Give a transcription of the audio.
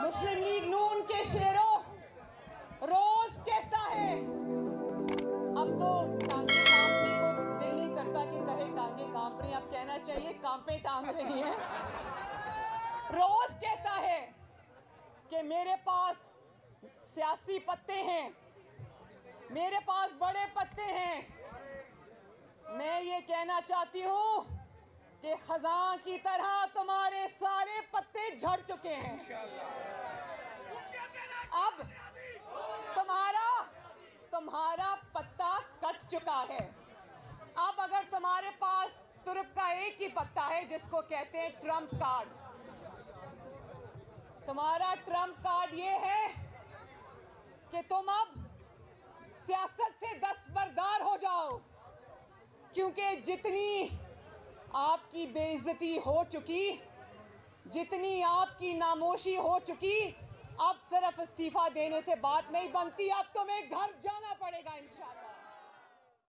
मुस्लिम league नून के शेरों रोज कहता है, अब तो टांगे कांपने को दिल नहीं करता कि कहे टांगे कांप रही, अब कहना चाहिए कांपे टांग रही हैं। रोज कहता है कि मेरे पास सियासी पत्ते हैं, मेरे पास बड़े पत्ते हैं। मैं ये कहना चाहती हूँ कि खजां की तरह तुम्हारे सारे पत्ते झड़ चुके हैं। अब तुम्हारा पत्ता कट चुका है। अब अगर तुम्हारे पास तुर्क का एक ही पत्ता है जिसको कहते हैं ट्रम्प कार्ड, तुम्हारा ट्रम्प कार्ड ये है कि तुम अब सियासत से दस्तबरदार हो जाओ, क्योंकि जितनी आपकी बेइज्जती हो चुकी, जितनी आपकी नामोशी हो चुकी, अब सिर्फ इस्तीफा देने से बात नहीं बनती, अब तुम्हें घर जाना पड़ेगा इंशाअल्लाह।